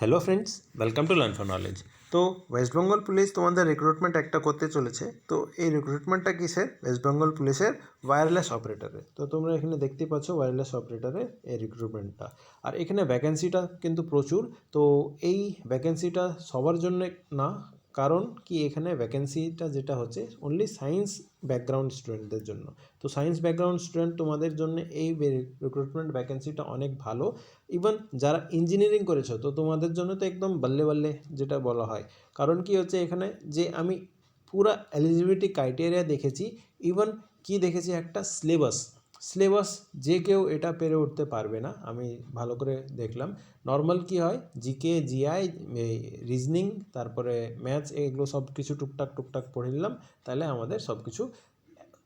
Hello friends, welcome to learn for knowledge. তো West Bengal police তোমাদের recruitment একটা করতে চলেছে। তো এই রিক্রুটমেন্টটা কিসের? ওয়েস্ট বেঙ্গল পুলিশের ওয়্যারলেস অপারেটরে। তো তোমরা এখানে দেখতেই পাচ্ছ ওয়্যারলেস অপারেটরে এই রিক্রুটমেন্টটা। আর এখানে ভ্যাকেন্সিটা কিন্তু প্রচুর। তো এই ভ্যাকেন্সিটা সবার জন্য না, কারণ কি এখানে ভ্যাকেন্সিটা যেটা হচ্ছে অনলি সায়েন্স ব্যাকগ্রাউন্ড স্টুডেন্টদের জন্য। তো সায়েন্স ব্যাকগ্রাউন্ড স্টুডেন্ট তোমাদের জন্য এই রিক্রুটমেন্ট ভ্যাকেন্সিটা অনেক ভালো। ইভেন যারা ইঞ্জিনিয়ারিং করেছো তো তোমাদের জন্য তো একদম বাল্লে বাল্লে যেটা বলা হয়। কারণ কি হচ্ছে এখানে যে আমি পুরা এলিজিবিলিটি ক্রাইটেরিয়া দেখেছি, ইভেন কি দেখেছি একটা সিলেবাস যে কেউ এটা পেরে উঠতে পারবে না। আমি ভালো করে দেখলাম। নর্মাল কি হয়, জিকে জিআই রিজনিং তারপরে ম্যাথস এগুলো সব কিছু টুকটাক পড়ে নিলাম, তাহলে আমাদের সব কিছু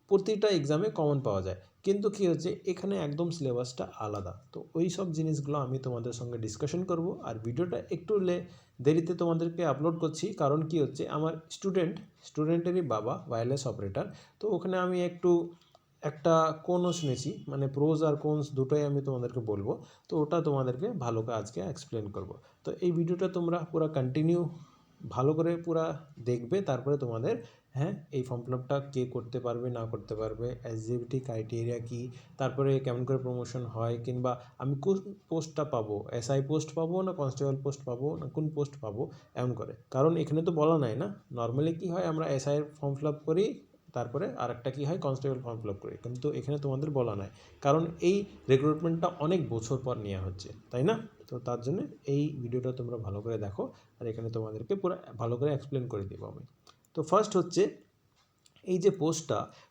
প্রতিটা এক্সামে কমন পাওয়া যায়। কিন্তু কি হচ্ছে এখানে একদম সিলেবাসটা আলাদা। তো ওই সব জিনিসগুলো আমি তোমাদের সঙ্গে ডিসকাশন করব। আর ভিডিওটা একটু দেরিতে তোমাদেরকে আপলোড করছি, কারণ কি হচ্ছে আমার স্টুডেন্টেরই বাবা ওয়্যারলেস অপারেটর। তো ওখানে আমি একটা কোনও শুনেছি, মানে প্রোজ আর কোনস দুটোই আমি তোমাদেরকে বলবো। তো ওটা তোমাদেরকে ভালো করে আজকে এক্সপ্লেন করব। তো এই ভিডিওটা তোমরা পুরো কন্টিনিউ ভালো করে পুরা দেখবে, তারপরে তোমাদের এই ফর্ম ফিল আপটা কে করতে পারবে না করতে পারবে, এলিজিবিলিটি ক্রাইটেরিয়া কী, তারপরে কেমন করে প্রমোশন হয়, কিংবা আমি কোন পোস্টটা পাবো, এসআই পোস্ট পাবো না কনস্টেবল পোস্ট পাবো না কোন পোস্ট পাবো, এমন করে। কারণ এখানে তো বলা নাই না, নর্মালি কী হয় আমরা এসআইয়ের ফর্ম ফিল আপ করি, তারপরে আরেকটা কী হয় কনস্টেবল ফর্ম ফিল আপ করি, কিন্তু এখানে তোমাদের বলা নাই। কারণ এই রিক্রুটমেন্টটা অনেক বছর পর নেওয়া হচ্ছে, তাই না? তো তার জন্য এই ভিডিওটা তোমরা ভালো করে দেখো, আর এখানে তোমাদেরকে পুরো ভালো করে এক্সপ্লেন করে দেবো আমি। তো ফার্স্ট হচ্ছে এই যে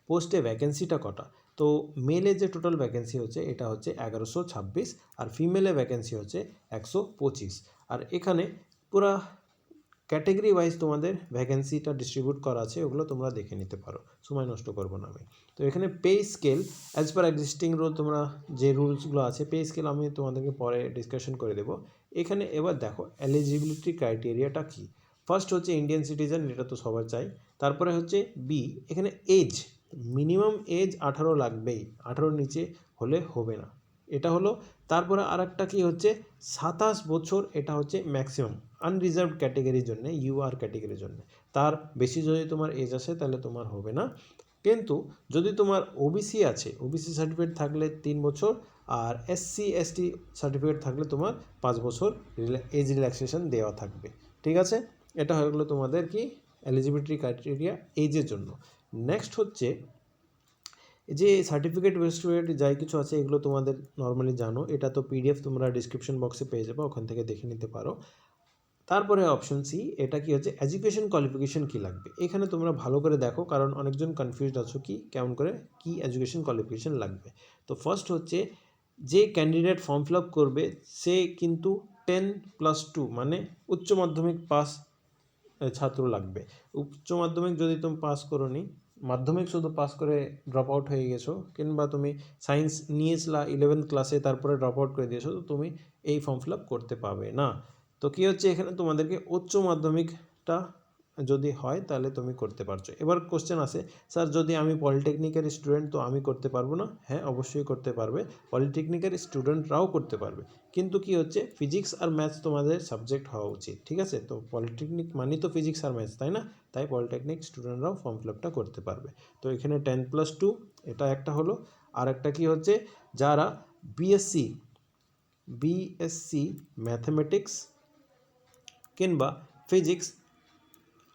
পোস্টে ভ্যাকেন্সিটা কটা। তো মেলে যে টোটাল ভ্যাকেন্সি হচ্ছে এটা হচ্ছে 1126, আর ফিমেলে ভ্যাকেন্সি হচ্ছে 125। আর এখানে পুরা ক্যাটেগরি ওয়াইজ তোমাদের ভ্যাকেন্সিটা ডিস্ট্রিবিউট করা আছে, ওগুলো তোমরা দেখে নিতে পারো, সময় নষ্ট করবো না আমি। তো এখানে pay scale as per existing rule, তোমরা যে রুলসগুলো আছে পে স্কেল আমি তোমাদেরকে পরে ডিসকাশন করে দেবো। এখানে এবার দেখো এলিজিবিলিটি ক্রাইটেরিয়াটা কী। ফার্স্ট হচ্ছে ইন্ডিয়ান সিটিজেন, এটা তো সবার চাই। তারপরে হচ্ছে বি, এখানে এজ মিনিমাম এজ 18 লাগবেই, 18 নিচে হলে হবে না, এটা হলো। তারপরে আর একটা কী হচ্ছে 27 বছর, এটা হচ্ছে ম্যাক্সিমাম আনরিজার্ভড ক্যাটেগরির জন্য, ইউআর ক্যাটেগরির জন্য। তার বেশি যদি তোমার এজ আসে তাহলে তোমার হবে না। কিন্তু যদি তোমার ওবিসি আছে, ওবিসি সার্টিফিকেট থাকলে 3 বছর, আর এসসি এসটি সার্টিফিকেট থাকলে তোমার 5 বছর এজ রিল্যাক্সেশন দেওয়া থাকবে। ঠিক আছে, এটা হয়ে গেলো তোমাদের কি এলিজিবিলিটি ক্রাইটেরিয়া এজের জন্য। নেক্সট হচ্ছে যে সার্টিফিকেট ভেস্টুয়েট যাই কিছু আছে এগুলো তোমাদের নর্মালি জানো, এটা তো পিডিএফ তোমরা ডিসক্রিপশন বক্সে পেয়ে যাবে, ওখান থেকে দেখে নিতে পারো। তারপরে অপশন সি, এটা কি হচ্ছে এডুকেশন কোয়ালিফিকেশন কী লাগবে। এখানে তোমরা ভালো করে দেখো, কারণ অনেকজন কনফিউজড আছো কি কেমন করে কি এডুকেশন কোয়ালিফিকেশন লাগবে। তো ফার্স্ট হচ্ছে যে ক্যান্ডিডেট ফর্ম ফিল আপ করবে সে কিন্তু 10+2 মানে উচ্চ মাধ্যমিক পাস ছাত্র লাগবে। উচ্চ মাধ্যমিক যদি তুমি পাস করো নি, মাধ্যমিক শুধু পাস করে ড্রপ আউট হয়ে গেছো, কিংবা তুমি সায়েন্স নিয়েছিলা 11th ক্লাসে তারপরে ড্রপ আউট করে দিয়েছো, তো তুমি এই ফর্ম ফিল আপ করতে পারবে না। তো কী হচ্ছে এখানে তোমাদেরকে উচ্চ মাধ্যমিকটা যদি হয় তাহলে তুমি করতে পারছো। এবার কোশ্চেন আসে, স্যার যদি আমি পলিটেকনিকের স্টুডেন্ট তো আমি করতে পারবো না? হ্যাঁ, অবশ্যই করতে পারবে, পলিটেকনিকের স্টুডেন্টরাও করতে পারবে। কিন্তু কি হচ্ছে ফিজিক্স আর ম্যাথস তোমাদের সাবজেক্ট হওয়া উচিত। ঠিক আছে, তো পলিটেকনিক মানে তো ফিজিক্স আর ম্যাথস, তাই না? তাই পলিটেকনিক স্টুডেন্টরাও ফর্ম ফিল আপটা করতে পারবে। তো এখানে 10+2 এটা একটা হলো। আর একটা কী হচ্ছে যারা বিএসসি ম্যাথমেটিক্স কিংবা ফিজিক্স,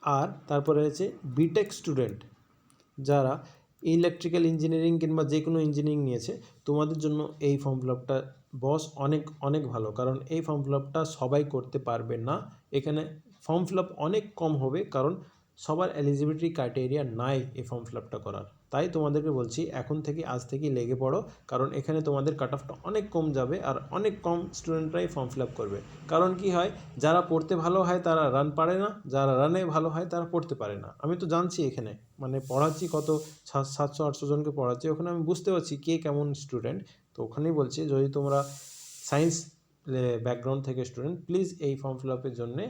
আর তারপরে হচ্ছে বিটেক স্টুডেন্ট যারা ইলেকট্রিক্যাল ইঞ্জিনিয়ারিং কিংবা যে কোনো ইঞ্জিনিয়ারিং নিয়েছে, তোমাদের জন্য এই ফর্ম ফিল আপটা বস অনেক অনেক ভালো। কারণ এই ফর্ম ফিল আপটা সবাই করতে পারবে না, এখানে ফর্ম ফিল আপ অনেক কম হবে, কারণ সবার এলিজিবিলিটি ক্রাইটেরিয়া নাই এই ফর্ম ফিল আপটা করার। তাই তোমাদেরকে বলছি এখন থেকে আজ থেকেই লেগে পড়ো, কারণ এখানে তোমাদের কাট অফটা অনেক কম যাবে, আর অনেক কম স্টুডেন্টরাই ফর্ম ফিল আপ করবে। কারণ কি হয়, যারা পড়তে ভালো হয় তারা রান পারে না, যারা রানে ভালো হয় তারা পড়তে পারে না। আমি তো জানছি এখানে, মানে পড়াচ্ছি কত 700-800 জনকে পড়াচ্ছি, ওখানে আমি বুঝতে পারছি কে কেমন স্টুডেন্ট। তো ওখানেই বলছি যদি তোমরা সায়েন্স ব্যাকগ্রাউন্ড থেকে স্টুডেন্ট, প্লিজ এই ফর্ম ফিল আপের জন্যে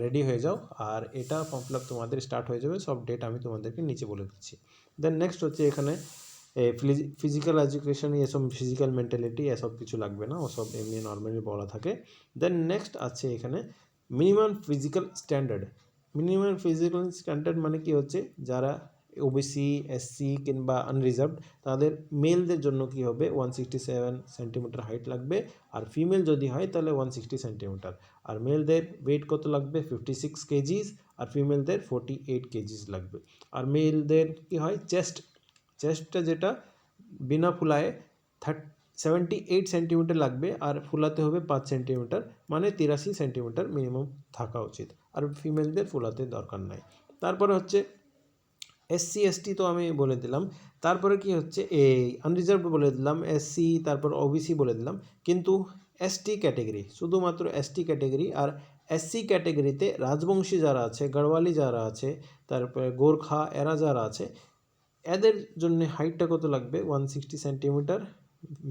রেডি হয়ে যাও। আর এটা ফর্ম ফিল আপ তোমাদের স্টার্ট হয়ে যাবে, সব ডেট আমি তোমাদেরকে নিচে বলে দিচ্ছি। দেন নেক্সট হচ্ছে এখানে ফিজিক্যাল এডুকেশন এসব ফিজিক্যাল মেন্টালিটি এসব কিছু লাগবে না, ওসব এমনি নর্মালি বলা থাকে। দেন নেক্সট আছে এখানে minimum physical standard. Minimum physical standard মানে কি হচ্ছে, যারা ওবিসি, এসসি কিংবা আনরিজার্ভড তাদের মেলদের জন্য কি হবে 167 সেন্টিমিটার হাইট লাগবে, আর ফিমেল যদি হয় তাহলে 160 সেন্টিমিটার। আর মেলদের ওয়েট কত লাগবে 56 কেজিস, আর ফিমেলদের 48 কেজিস লাগবে। আর মেলদের কি হয় চেস্টটা যেটা বিনা ফুলায় 78 সেন্টিমিটার লাগবে, আর ফুলাতে হবে 5 সেন্টিমিটার, মানে 83 সেন্টিমিটার মিনিমাম থাকা উচিত। আর ফিমেলদের ফুলাতে দরকার নাই। তারপরে হচ্ছে এসসি এসটি তো আমি বলে দিলাম। তারপরে কি হচ্ছে এই আনরিজার্ভড বলে দিলাম, এসসি, তারপর ওবিসি বলে দিলাম। কিন্তু এসটি ক্যাটেগরি, শুধুমাত্র এসটি ক্যাটেগরি আর এসসি ক্যাটেগরিতে রাজবংশী যারা আছে, গড়ওয়ালি যারা আছে, তারপরে গোর্খা এরা যারা আছে, এদের জন্য হাইটটা কত লাগবে 160 সেন্টিমিটার।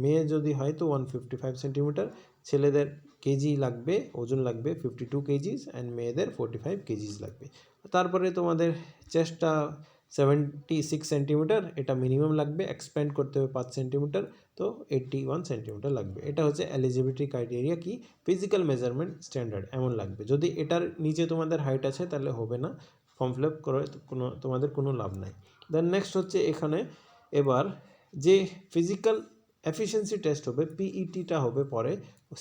মেয়ে যদি হয় তো 155 সেন্টিমিটার। ছেলেদের কেজি লাগবে, ওজন লাগবে 52 কেজিস, অ্যান্ড মেয়েদের 45 কেজিস লাগবে। তারপরে তোমাদের চেস্টটা 76 সেন্টিমিটার, এটা মিনিমাম লাগবে, এক্সপ্যান্ড করতে হবে 5 সেন্টিমিটার, তো 81 সেন্টিমিটার লাগবে। এটা হচ্ছে এলিজিবিলিটি ক্রাইটেরিয়া, কি ফিজিক্যাল মেজারমেন্ট স্ট্যান্ডার্ড এমন লাগবে। যদি এটার নিচে তোমাদের হাইট আছে তাহলে হবে না, ফর্ম ফিল আপ করে তোমাদের কোনো লাভ নাই। দেন নেক্সট হচ্ছে এখানে এবার যে ফিজিক্যাল এফিসিয়েন্সি টেস্ট হবে, পিইটিটা হবে পরে।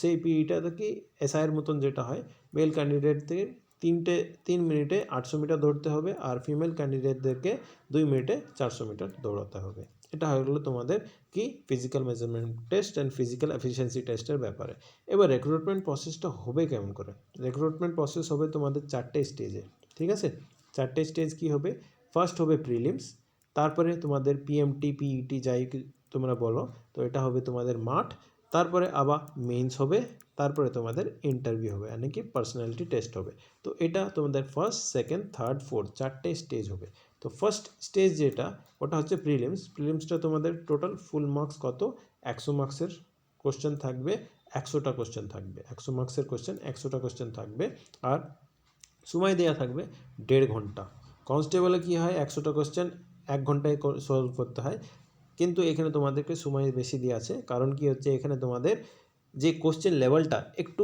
সেই পিইটাতে কি এসআইয়ের মতন যেটা হয়, মেল ক্যান্ডিডেটদের 3 মিনিটে 800 মিটার দৌড়তে হবে, আর ফিমেল ক্যান্ডিডেটদেরকে 2 মিনিটে 400 মিটার দৌড়াতে হবে। এটা হয়ে গেলো তোমাদের কি physical measurement test and physical efficiency টেস্টের ব্যাপারে। এবার রিক্রুটমেন্ট প্রসেসটা হবে কেমন করে? রিক্রুটমেন্ট প্রসেস হবে তোমাদের 4টে স্টেজে, ঠিক আছে? 4টে স্টেজ কি হবে? ফার্স্ট হবে প্রিলিমস, তারপরে তোমাদের পিএমটি, পিইটি যাই তোমরা বলো, তো এটা হবে তোমাদের মাঠ। তারপরে আবার মেন্স হবে, তারপরে তোমাদের ইন্টারভিউ হবে, মানে কি পার্সোনালিটি টেস্ট হবে। তো এটা তোমাদের ফার্স্ট, সেকেন্ড, থার্ড, ফোর্থ 4টে স্টেজ হবে। তো ফার্স্ট স্টেজ যেটা, ওটা হচ্ছে প্রিলিমস। প্রিলিমসটা তোমাদের টোটাল ফুল মার্কস কত, 100 মার্কসের কোশ্চেন থাকবে, 100টা কোশ্চেন থাকবে, 100 মার্কসের কোশ্চেন 100টা কোশ্চেন থাকবে, আর সময় দেওয়া থাকবে 1.5 ঘন্টা। কনস্টেবলে কি হয়, 100টা কোশ্চেন 1 ঘন্টায় সলভ করতে হয়, কিন্তু এখানে তোমাদেরকে সময় বেশি দেওয়া আছে। কারণ কি হচ্ছে, এখানে তোমাদের যে কোশ্চেন লেভেলটা একটু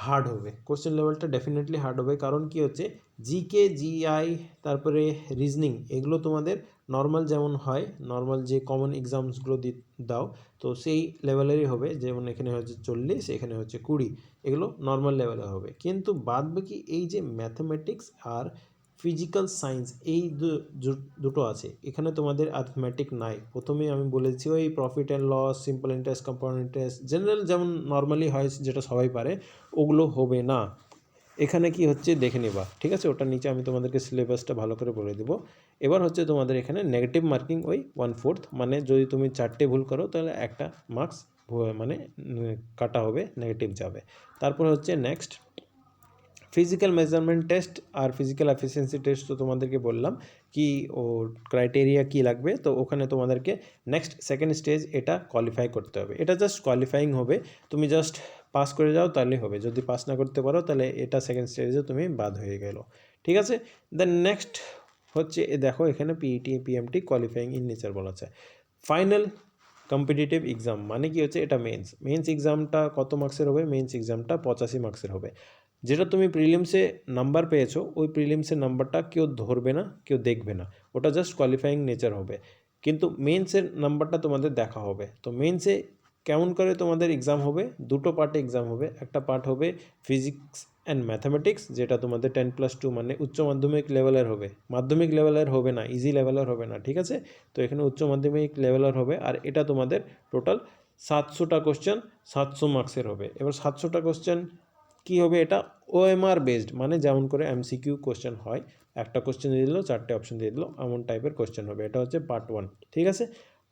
হার্ড হবে, কোশ্চেন লেভেলটা ডেফিনেটলি হার্ড হবে। কারণ কি হচ্ছে, জিকে, জিআই, তারপরে রিজনিং, এগুলো তোমাদের নর্মাল যেমন হয়, নর্মাল যে কমন এক্সামসগুলো দাও, তো সেই লেভেলেরই হবে। যেমন এখানে হচ্ছে 40, এখানে হচ্ছে 20, এগুলো নর্মাল লেভেলে হবে। কিন্তু বাদ বাকি এই যে ম্যাথমেটিক্স আর ফিজিক্যাল সায়েন্স, এই দুটো আছে, এখানে তোমাদের অ্যারিথমেটিক নাই। প্রথমেই আমি বলেছি ওই profit and loss, simple interest, compound interest, general যেমন নর্মালি হয়, যেটা সবাই পারে, ওগুলো হবে না। এখানে কি হচ্ছে দেখে নেবা, ঠিক আছে? ওটার নিচে আমি তোমাদেরকে সিলেবাসটা ভালো করে বলে দেবো। এবার হচ্ছে তোমাদের এখানে নেগেটিভ মার্কিং ওই 1/4, মানে যদি তুমি 4টে ভুল করো তাহলে একটা মার্কস মানে কাটা হবে, নেগেটিভ যাবে। তারপর হচ্ছে নেক্সট ফিজিক্যাল মেজারমেন্ট টেস্ট আর ফিজিক্যাল এফিসিয়েন্সি টেস্ট। তো তোমাদেরকে বললাম কি ও ক্রাইটেরিয়া কি লাগবে। তো ওখানে তোমাদেরকে নেক্সট সেকেন্ড স্টেজ এটা কোয়ালিফাই করতে হবে। এটা জাস্ট কোয়ালিফাইং হবে, তুমি জাস্ট পাস করে যাও তাহলে হবে। যদি পাস না করতে পারো তাহলে এটা সেকেন্ড স্টেজে তুমি বাদ হয়ে গেলো, ঠিক আছে? দেন নেক্সট হচ্ছে দেখো এখানে PET, PMT qualifying in nature বলা আছে। ফাইনাল কম্পিটিটিভ এক্সাম মানে কি হচ্ছে, এটা মেন্স এক্সামটা কত মার্কসের হবে? মেন্স এক্সামটা 85 মার্কসের হবে। যেটা তুমি প্রিলিমসে নাম্বার পেয়েছো, ওই প্রিলিমসের নাম্বারটা কেউ ধরবে না, কেউ দেখবে না, ওটা জাস্ট কোয়ালিফাইং নেচার হবে। কিন্তু মেন্সের নাম্বারটা তোমাদের দেখা হবে। তো মেন্সে কেমন করে তোমাদের এক্সাম হবে? দুটো পার্টে এক্সাম হবে। একটা পার্ট হবে ফিজিক্স অ্যান্ড ম্যাথামেটিক্স, যেটা তোমাদের 10+2 মানে উচ্চ মাধ্যমিক লেভেলের হবে, মাধ্যমিক লেভেলের হবে না, ইজি লেভেলের হবে না, ঠিক আছে? তো এখানে উচ্চ মাধ্যমিক লেভেলের হবে, আর এটা তোমাদের টোটাল 700টা কোশ্চেন 700 মার্কসের হবে। এবার 700টা কোশ্চেন কি হবে, এটা ওএমআর বেসড, মানে যেমন করে এমসিকিউ কোশ্চেন হয়, একটা কোশ্চেন দিয়ে দিল, 4টে অপশন দিয়ে দিল, এমন টাইপের কোশ্চেন হবে। এটা হচ্ছে পার্ট 1, ঠিক আছে?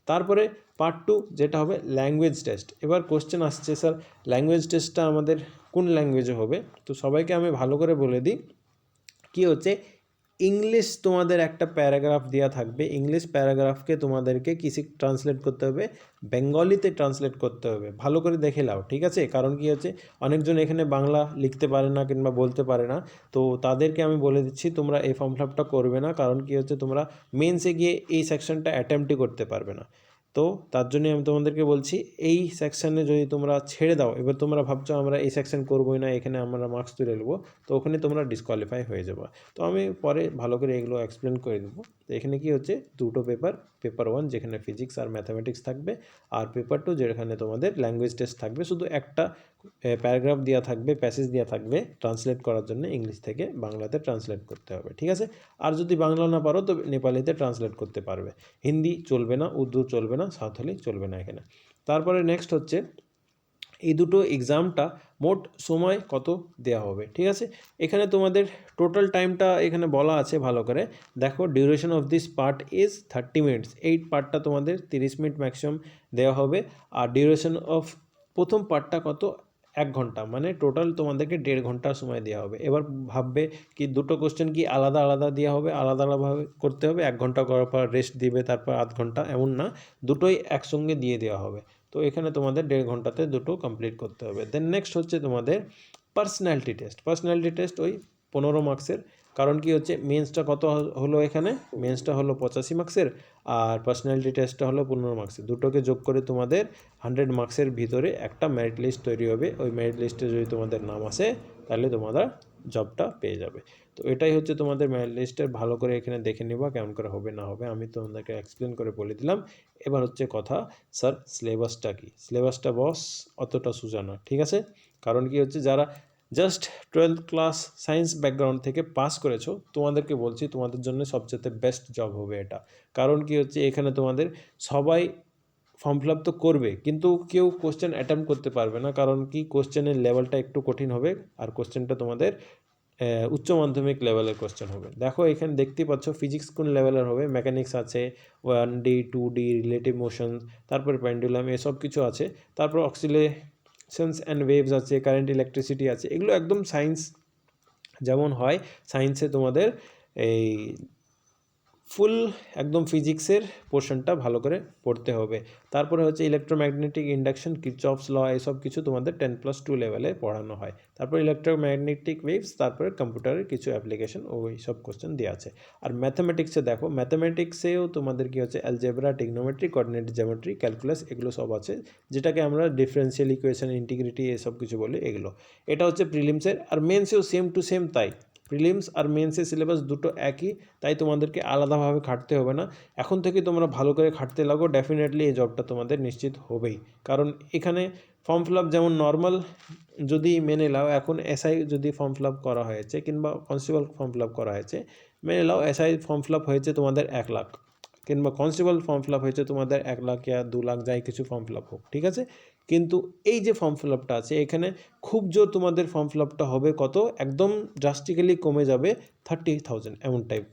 তারপরে পার্ট 2 যেটা হবে ল্যাঙ্গুয়েজ টেস্ট। এবার কোশ্চেন আসছে, স্যার ল্যাঙ্গুয়েজ টেস্টটা আমাদের কোন ল্যাঙ্গুয়েজে হবে? তো সবাইকে আমি ভালো করে বলে দিই, কি হচ্ছে, ইংলিশ তোমাদের একটা প্যারাগ্রাফ দেওয়া থাকবে, ইংলিশ প্যারাগ্রাফকে তোমাদেরকে কিসে ট্রান্সলেট করতে হবে? বেঙ্গলিতে ট্রান্সলেট করতে হবে। ভালো করে দেখে নাও, ঠিক আছে? কারণ কি হচ্ছে, অনেকজন এখানে বাংলা লিখতে পারে না কিংবা বলতে পারে না, তো তাদেরকে আমি বলে দিচ্ছি তোমরা এই ফর্ম ফিল আপটা করবে না। কারণ কি হচ্ছে, তোমরা মেন্সে গিয়ে এই সেকশনটা অ্যাটেম্পটই করতে পারবে না। তো তার জন্যই আমি তোমাদেরকে বলছি এই সেকশানে যদি তোমরা ছেড়ে দাও, এবার তোমরা ভাবছো আমরা এই সেকশন করবোই না, এখানে আমরা মার্কস তুলে নেবো, তো ওখানে তোমরা ডিসকোয়ালিফাই হয়ে যাবে। তো আমি পরে ভালো করে এগুলো এক্সপ্লেন করে দেবো। তো এখানে কি হচ্ছে, দুটো পেপার 1 যেখানে ফিজিক্স আর ম্যাথামেটিক্স থাকবে, আর পেপার 2 যেখানে তোমাদের ল্যাঙ্গুয়েজ টেস্ট থাকবে, শুধু একটা প্যারাগ্রাফ দেওয়া থাকবে, প্যাসেজ দেওয়া থাকবে ট্রান্সলেট করার জন্য, ইংলিশ থেকে বাংলাতে ট্রান্সলেট করতে হবে, ঠিক আছে। আর যদি বাংলা না পারো তো নেপালিতে ট্রান্সলেট করতে পারবে, হিন্দি চলবে না, উর্দু চলবে না, সাঁওতালি চলবে না এখানে। তারপরে নেক্সট হচ্ছে এই দুটো এক্সামটা মোট সময় কত দেওয়া হবে, ঠিক আছে। এখানে তোমাদের টোটাল টাইমটা এখানে বলা আছে ভালো করে দেখো, duration of this part is 30 minutes. এই পার্টটা তোমাদের 30 মিনিট ম্যাক্সিমাম দেওয়া হবে। আর ডিউরেশন অফ প্রথম পার্টটা কত, 1 ঘন্টা, মানে টোটাল তোমাদেরকে 1.5 ঘন্টার সময় দেওয়া হবে। এবার ভাববে কি দুটো কোশ্চেন কি আলাদা আলাদা দেওয়া হবে, আলাদা আলাদাভাবে করতে হবে, 1 ঘন্টা করার পর রেস্ট দিবে, তারপর আধ ঘন্টা, এমন না, দুটোই একসঙ্গে দিয়ে দেওয়া হবে। তো এখানে তোমাদের 1.5 ঘন্টাতে দুটো কমপ্লিট করতে হবে। দেন নেক্সট হচ্ছে তোমাদের পার্সোনালিটি টেস্ট ওই 15 মার্কসের। কারণ কি হচ্ছে, মেন্সটা কত হলো, এখানে মেন্সটা হলো 85 মার্কসের, আর পার্সোনালিটি টেস্টটা হলো 15 মার্কসের। দুটোকে যোগ করে তোমাদের 100 মার্কসের ভিতরে একটা মেরিট লিস্ট তৈরি হবে। ওই মেরিট লিস্টে যদি তোমাদের নাম আসে তাহলে তোমরা জবটা পেয়ে যাবে। তো এটাই হচ্ছে তোমাদের মেরিট লিস্টের, ভালো করে এখানে দেখে নেবা কেমন করে হবে না হবে, আমি তোমাদেরকে এক্সপ্লেন করে বলে দিলাম। এবার হচ্ছে কথা, স্যার সিলেবাসটা কি, সিলেবাসটা বস অতটা সোজা না, ঠিক আছে। কারণ কি হচ্ছে, যারা just 12th class science background থেকে পাস করেছো, তোমাদেরকে বলছি তোমাদের জন্য সবচেয়ে বেস্ট জব হবে এটা। কারণ কি হচ্ছে, এখানে তোমাদের সবাই ফর্ম ফিল আপ তো করবে, কিন্তু কেউ কোশ্চেন অ্যাটেম্প করতে পারবে না। কারণ কি, কোশ্চেনের লেভেলটা একটু কঠিন হবে, আর কোশ্চেনটা তোমাদের উচ্চ মাধ্যমিক লেভেলের কোশ্চেন হবে। দেখো এখানে দেখতেই পাচ্ছ ফিজিক্স কোন লেভেলের হবে, মেকানিক্স আছে, 1D 2D রিলেটিভ মোশন, তারপরে পেন্ডুলাম, এসব কিছু আছে। তারপর অক্সিলেশনস অ্যান্ড ওয়েভস আছে, কারেন্ট ইলেকট্রিসিটি আছে, এগুলো একদম সায়েন্স যেমন হয়, সায়েন্সে তোমাদের এই ফুল একদম ফিজিক্সের পোর্শনটা ভালো করে পড়তে হবে। তারপরে হচ্ছে ইলেকট্রোম্যাগনেটিক ইন্ডাকশন, কিরচফস ল, এসব কিছু তোমাদের 10+2 লেভেলে পড়ানো হয়। তারপর ইলেকট্রোম্যাগনেটিক ওয়েভস, তারপরে কম্পিউটারের কিছু অ্যাপ্লিকেশন, ওই সব কোশ্চেন দেওয়া আছে। আর ম্যাথামেটিক্সে দেখো, ম্যাথামেটিক্সেও তোমাদের কি হচ্ছে, অ্যালজেব্রা, ট্রিগনোমেট্রি, কোঅর্ডিনেট জিওমেট্রি, ক্যালকুলাস, এগুলো সব আছে, যেটাকে আমরা ডিফারেন্সিয়াল ইকুয়েশন, ইন্টিগ্রিটি, এসব কিছু বলি এগুলো। এটা হচ্ছে প্রিলিমসের। আর মেন্সেও সেম টু সেম তাই, প্রিলিমস আর মেন্সের সিলেবাস দুটো একই, তাই তোমাদেরকে আলাদাভাবে খাটতে হবে না। এখন থেকে তোমরা ভালো করে খাটতে লাগো, ডেফিনেটলি এই জবটা তোমাদের নিশ্চিত হবেই। কারণ এখানে ফর্ম ফিল আপ যেমন নর্মাল যদি মেনে নাও, এখন এসআই যদি ফর্ম ফিল আপ করা হয়েছে, কিংবা কনস্টেবল ফর্ম ফিল আপ করা হয়েছে, মেনে নাও এসআই ফর্ম ফিল আপ হয়েছে তোমাদের 1 লাখ, কিংবা কনস্টেবল ফর্ম ফিল আপ হয়েছে তোমাদের 1 লাখ ইয়া 2 লাখ, যাই কিছু ফর্ম ফিল আপ হোক, ঠিক আছে। কিন্তু এই যে ফর্ম ফিল আপটা আছে, এখানে খুব জোর তোমাদের ফর্ম ফিল আপটা হবে কত, একদম ড্রাস্টিক্যালি কমে যাবে 30,000 এমন টাইপ।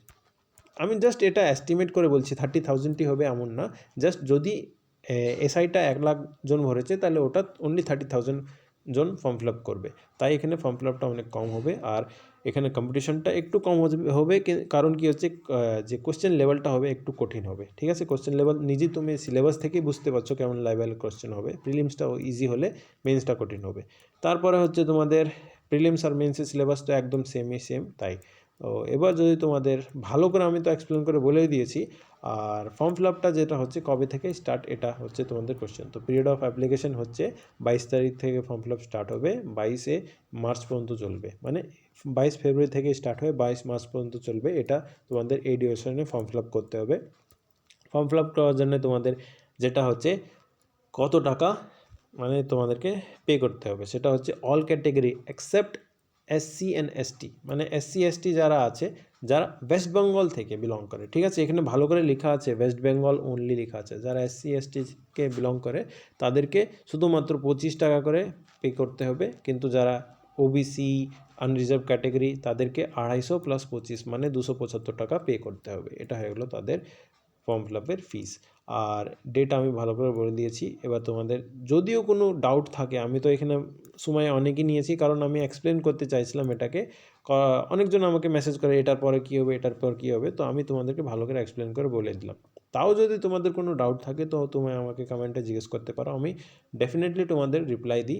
আমি জাস্ট এটা এস্টিমেট করে বলছি, 30,000ই হবে এমন না। জাস্ট যদি এসআইটা 1 লাখ জন ভরেছে, তাহলে ওটা অনলি 30,000 জন ফর্ম ফিল আপ করবে, তাই এখানে ফর্ম ফিল আপটা অনেক কম হবে। আর এখানে কম্পিটিশনটা একটু কম হবে, কারণ কি হচ্ছে, যে কোশ্চেন লেভেলটা হবে একটু কঠিন হবে, ঠিক আছে। কোশ্চেন লেভেল নিজেই তুমি সিলেবাস থেকেই বুঝতে পারছো কেমন লেভেলের কোশ্চেন হবে। প্রিলিমসটাও ইজি হলে মেন্সটা কঠিন হবে। তারপরে হচ্ছে তোমাদের প্রিলিমস আর মেন্সের সিলেবাসটা একদম সেম তাই। তো এবার যদি তোমাদের ভালো করে, আমি তো এক্সপ্লেন করে বলেই দিয়েছি। আর ফর্ম ফিল আপটা যেটা হচ্ছে কবে থেকে স্টার্ট, এটা হচ্ছে তোমাদের কোশ্চেন। তো পিরিয়ড অফ অ্যাপ্লিকেশন হচ্ছে 22 তারিখ থেকে ফর্ম ফিল আপ স্টার্ট হবে, 22 মার্চ পর্যন্ত চলবে, মানে 22 ফেব্রুয়ারি থেকে স্টার্ট হয়ে 22 মার্চ পর্যন্ত চলবে। এটা তোমাদের এই ডিউরেশনে ফর্ম ফিল আপ করতে হবে। ফর্ম ফিল আপ করার জন্য তোমাদের যেটা হচ্ছে কত টাকা মানে তোমাদেরকে পে করতে হবে, সেটা হচ্ছে all category except SC and ST, মানে SC ST যারা আছে, যারা ওয়েস্ট বেঙ্গল থেকে বিলং করে, ঠিক আছে। এখানে ভালো করে লেখা আছে ওয়েস্ট বেঙ্গল অনলি লেখা আছে। যারা SC STকে বিলং করে তাদেরকে শুধুমাত্র 25 টাকা করে পে করতে হবে, কিন্তু যারা OBC আনরিজার্ভ ক্যাটেগরি তাদেরকে 250 + 25 মানে 275 টাকা পে করতে হবে। এটা হয়ে গেলো তাদের ফর্ম ফিল আপের ফিস। আর ডেট আমি ভালো করে বলে দিয়েছি। এবার তোমাদের যদিও কোনো ডাউট থাকে, আমি তো এখানে সময় অনেকই নিয়েছি, কারণ আমি এক্সপ্লেন করতে চাইছিলাম এটাকে। অনেকজন আমাকে মেসেজ করে এটার পরে কী হবে, এটার পর কী হবে, তো আমি তোমাদেরকে ভালো করে এক্সপ্লেন করে বলে দিলাম। তাও যদি তোমাদের কোনো ডাউট থাকে তো তুমি আমাকে কমেন্টে জিজ্ঞেস করতে পারো, আমি ডেফিনেটলি তোমাদের রিপ্লাই দিই।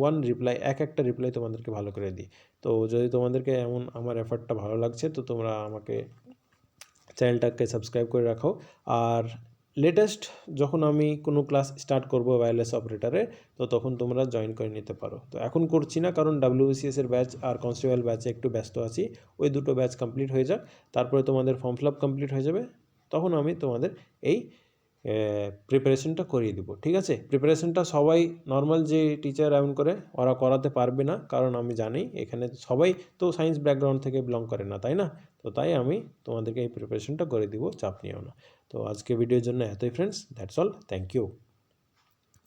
ওয়ান রিপ্লাই, একটা রিপ্লাই তোমাদেরকে ভালো করে দিই। তো যদি তোমাদেরকে এমন আমার এফার্টটা ভালো লাগছে, তো তোমরা আমাকে চ্যানেলটাকে সাবস্ক্রাইব করে রাখো। আর লেটেস্ট যখন আমি কোনো ক্লাস স্টার্ট করব ওয়্যারলেস অপারেটরে, তো তখন তোমরা জয়েন করে নিতে পারো। তো এখন করছি না, কারণ WBCS এর ব্যাচ আর কনস্টেবল ব্যাচে একটু ব্যস্ত আছি। ওই দুটো ব্যাচ কমপ্লিট হয়ে যাক, তারপরে তোমাদের ফর্ম ফিল আপ কমপ্লিট হয়ে যাবে, তখন আমি তোমাদের এই প্রিপারেশনটা করিয়ে দেবো। ঠিক আছে, প্রিপারেশনটা সবাই নর্মাল যে টিচার এমন করে ওরা করাতে পারবে না, কারণ আমি জানি এখানে সবাই তো সায়েন্স ব্যাকগ্রাউন্ড থেকে বিলং করে না, তাই না? তো তাই আমি তোমাদেরকে এই প্রিপারেশনটা করে দিব, চাপ নিও না। তো আজকে ভিডিওর জন্য এতই friends, that's all, thank you.